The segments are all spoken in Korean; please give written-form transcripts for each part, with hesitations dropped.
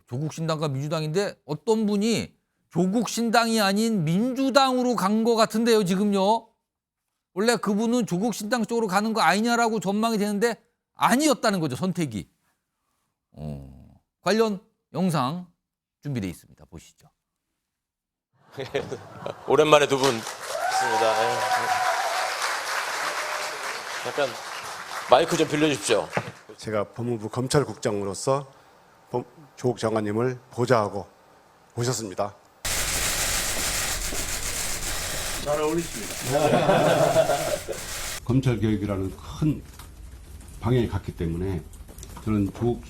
조국 신당과 민주당인데 어떤 분이 조국 신당이 아닌 민주당으로 간 것 같은데요, 지금요. 원래 그분은 조국 신당 쪽으로 가는 거 아니냐라고 전망이 되는데 아니었다는 거죠, 선택이. 관련 영상 준비되어 있습니다. 보시죠. 오랜만에 두 분 있습니다. 약간 마이크 좀 빌려주십시오. 제가 법무부 검찰국장으로서 조국 장관님을 보좌하고 오셨습니다. 잘 어울리십니다. 검찰 개혁이라는 큰 방향이 갔기 때문에 저는 조국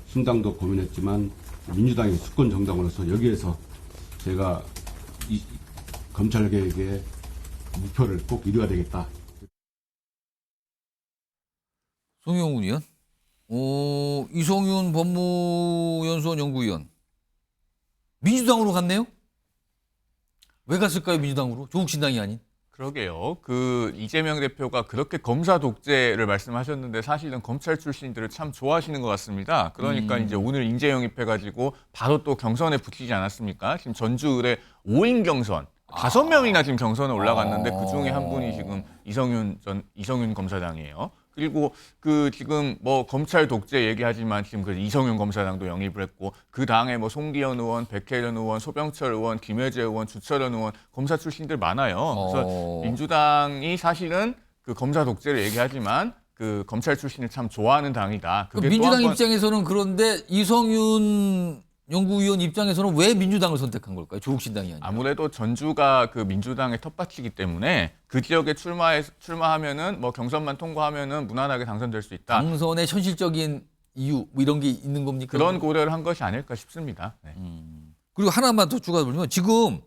신당도 고민했지만 민주당의 수권 정당으로서 여기에서 제가 이 검찰 개혁의 목표를 꼭 이루어야 되겠다. 송영훈 의원, 이성윤 법무연수원 연구위원 민주당으로 갔네요? 왜 갔을까요, 민주당으로? 조국 신당이 아닌. 그러게요. 이재명 대표가 그렇게 검사 독재를 말씀하셨는데 사실은 검찰 출신들을 참 좋아하시는 것 같습니다. 그러니까 이제 오늘 인재 영입해가지고 바로 또 경선에 붙이지 않았습니까? 지금 전주 의뢰 5인 경선, 5명이나 지금 경선에 올라갔는데 그 중에 한 분이 지금 이성윤 검사장이에요. 그리고 지금 뭐 검찰 독재 얘기하지만 지금 이성윤 검사장도 영입을 했고 그 당에 뭐 송기현 의원, 백혜련 의원, 소병철 의원, 김혜재 의원, 주철현 의원 검사 출신들 많아요. 그래서 민주당이 사실은 검사 독재를 얘기하지만 검찰 출신을 참 좋아하는 당이다. 그게 민주당 입장에서는 그런데 이성윤 연구위원 입장에서는 왜 민주당을 선택한 걸까요? 조국 신당이 아니라. 아무래도 전주가 민주당의 텃밭이기 때문에 그 지역에 출마하면은 뭐 경선만 통과하면은 무난하게 당선될 수 있다. 당선의 현실적인 이유 뭐 이런 게 있는 겁니까? 그런 고려를 한 것이 아닐까 싶습니다. 네. 그리고 하나만 더 추가하면 지금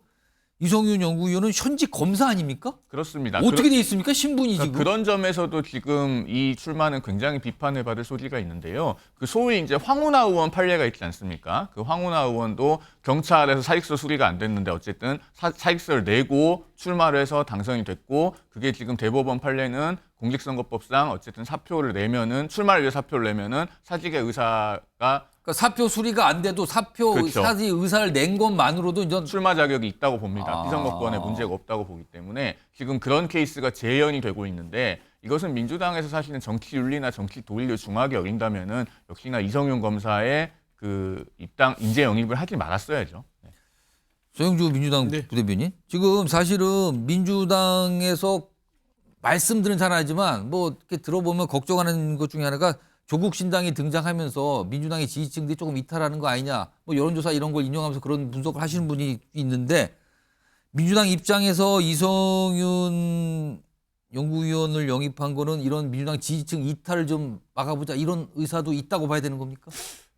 이성윤 연구위원은 현직 검사 아닙니까? 그렇습니다. 어떻게 돼 있습니까? 신분이 지금. 그런 점에서도 지금 이 출마는 굉장히 비판을 받을 소지가 있는데요. 소위 이제 황운하 의원 판례가 있지 않습니까? 황운하 의원도 경찰에서 사직서 수리가 안 됐는데 어쨌든 사직서를 내고 출마를 해서 당선이 됐고 그게 지금 대법원 판례는 공직선거법상 어쨌든 사표를 내면은 출마를 위해 사표를 내면은 사직의 의사가 그러니까 사표 수리가 안 돼도 사표 그렇죠. 사직 의사를 낸 것만으로도 이제 출마 자격이 있다고 봅니다. 비선거권에 문제가 없다고 보기 때문에 지금 그런 케이스가 재현이 되고 있는데 이것은 민주당에서 사실은 정치 윤리나 정치 도리를 중하게 여긴다면은 역시나 이성윤 검사의 인재 영입을 하지 말았어야죠. 네. 조영주 민주당 부대변인 지금 사실은 민주당에서 말씀들은 잘 알지만 뭐 이렇게 들어보면 걱정하는 것 중에 하나가 조국 신당이 등장하면서 민주당의 지지층들이 조금 이탈하는 거 아니냐. 뭐 여론조사 이런 걸 인용하면서 그런 분석을 하시는 분이 있는데 민주당 입장에서 이성윤 연구위원을 영입한 거는 이런 민주당 지지층 이탈을 좀 막아보자 이런 의사도 있다고 봐야 되는 겁니까?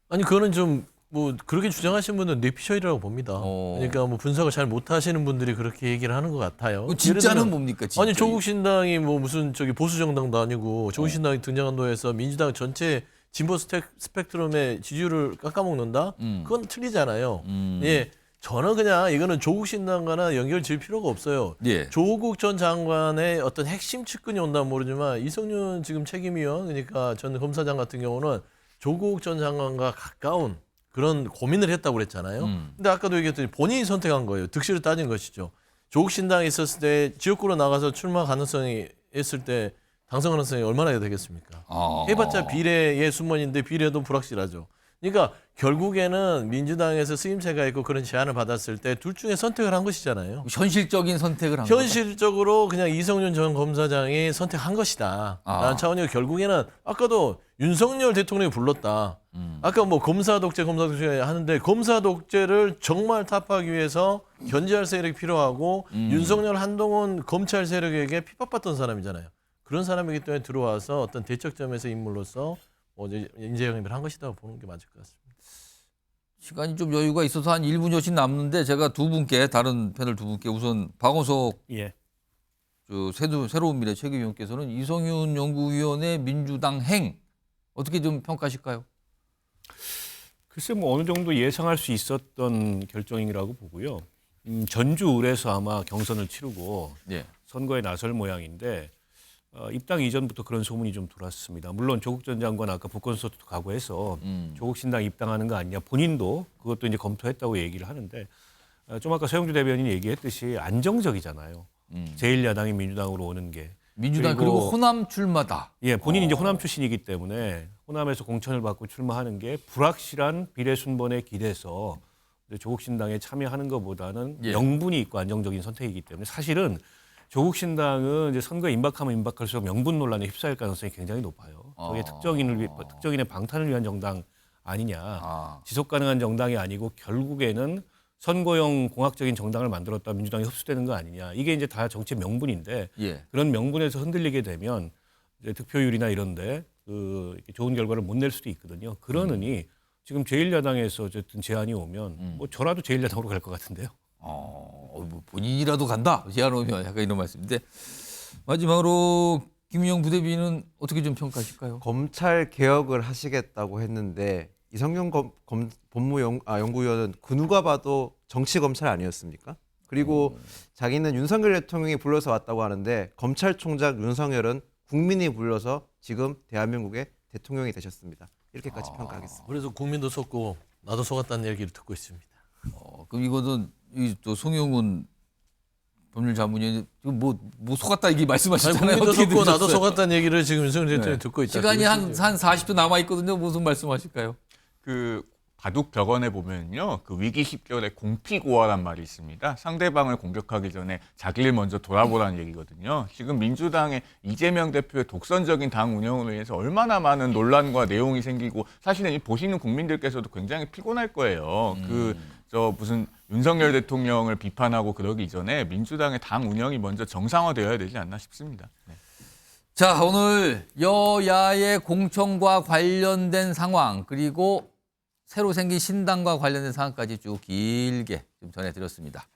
아니 그거는 좀 뭐 그렇게 주장하시는 분은 뇌피셜이라고 봅니다. 그러니까 뭐 분석을 잘 못하시는 분들이 그렇게 얘기를 하는 것 같아요. 진짜는 뭡니까? 진짜. 아니 조국 신당이 뭐 무슨 보수 정당도 아니고 조국 신당이 등장한다고 해서 민주당 전체 진보 스펙트럼의 지지율을 깎아먹는다? 그건 틀리잖아요. 예, 저는 그냥 이거는 조국 신당과는 연결 지을 필요가 없어요. 예. 조국 전 장관의 어떤 핵심 측근이 온다면 모르지만 이성윤 지금 책임위원 그러니까 전 검사장 같은 경우는 조국 전 장관과 가까운 그런 고민을 했다고 그랬잖아요. 근데 아까도 얘기했더니 본인이 선택한 거예요. 득실을 따진 것이죠. 조국 신당에 있었을 때 지역구로 나가서 출마 가능성이 있을 때 당선 가능성이 얼마나 되겠습니까? 해봤자 비례의 순번인데 비례도 불확실하죠. 그러니까 결국에는 민주당에서 쓰임새가 있고 그런 제안을 받았을 때 둘 중에 선택을 한 것이잖아요. 현실적인 선택을 한 거죠. 현실적으로 그냥 이성윤 전 검사장이 선택한 것이다. 라는 차원이고 결국에는 아까도 윤석열 대통령이 불렀다. 아까 뭐 검사 독재 하는데 검사 독재를 정말 타파하기 위해서 견제할 세력이 필요하고 윤석열 한동훈 검찰 세력에게 핍박받던 사람이잖아요. 그런 사람이기 때문에 들어와서 어떤 대척점에서 인물로서 인재 영입을 한 것이라고 보는 게 맞을 것 같습니다. 시간이 좀 여유가 있어서 한 1분여씩 남는데 제가 두 분께 다른 패널 두 분께 우선 박원석 새로운 미래 최고위원께서는 이성윤 연구위원의 민주당 행 어떻게 좀 평가하실까요? 글쎄 뭐 어느 정도 예상할 수 있었던 결정이라고 보고요. 전주 을에서 아마 경선을 치르고 예. 선거에 나설 모양인데 입당 이전부터 그런 소문이 좀 돌았습니다. 물론 조국 전 장관 아까 북콘서트 가고 해서 조국 신당 입당하는 거 아니냐. 본인도 그것도 이제 검토했다고 얘기를 하는데 좀 아까 서영주 대변인이 얘기했듯이 안정적이잖아요. 제1야당이 민주당으로 오는 게. 민주당 그리고 호남 출마다. 예, 본인이 이제 호남 출신이기 때문에 호남에서 공천을 받고 출마하는 게 불확실한 비례 순번에 기대서 조국 신당에 참여하는 것보다는 예. 명분이 있고 안정적인 선택이기 때문에 사실은 조국 신당은 이제 선거에 임박하면 임박할수록 명분 논란에 휩싸일 가능성이 굉장히 높아요. 그게 특정인의 방탄을 위한 정당 아니냐. 지속 가능한 정당이 아니고 결국에는 선거용 공학적인 정당을 만들었다 민주당이 흡수되는 거 아니냐. 이게 이제 다 정치 명분인데 예. 그런 명분에서 흔들리게 되면 이제 득표율이나 이런데 이렇게 좋은 결과를 못 낼 수도 있거든요. 그러느니 지금 제1야당에서 어쨌든 제안이 오면 뭐 저라도 제1야당으로 갈 것 같은데요. 뭐 본인이라도 간다. 제안 오면 약간 이런 말씀인데 마지막으로 김은영 부대변인은 어떻게 좀 평가하실까요? 검찰 개혁을 하시겠다고 했는데 이성윤 연구위원은 그 누가 봐도 정치 검찰 아니었습니까? 그리고 자기는 윤석열 대통령이 불러서 왔다고 하는데 검찰총장 윤석열은 국민이 불러서 지금 대한민국의 대통령이 되셨습니다. 이렇게까지 평가하겠습니다. 그래서 국민도 속고 나도 속았다는 얘기를 듣고 있습니다. 그럼 이거는 또 송영훈 법률자문위원 뭐 속았다 이게 말씀하시잖아요. 국민도 어떻게 속고 나도 들으셨어요? 속았다는 얘기를 지금 윤석열 대통령이 듣고 있다. 시간이 한 40초 남아 있거든요. 무슨 말씀하실까요? 그 바둑 벽언에 보면요, 그 위기 10결의 공피고화란 말이 있습니다. 상대방을 공격하기 전에 자기를 먼저 돌아보라는 얘기거든요. 지금 민주당의 이재명 대표의 독선적인 당 운영으로 인해서 얼마나 많은 논란과 내용이 생기고 사실은 이 보시는 국민들께서도 굉장히 피곤할 거예요. 무슨 윤석열 대통령을 비판하고 그러기 전에 민주당의 당 운영이 먼저 정상화되어야 되지 않나 싶습니다. 네. 자, 오늘 여야의 공천과 관련된 상황 그리고 새로 생긴 신당과 관련된 상황까지 쭉 길게 좀 전해드렸습니다.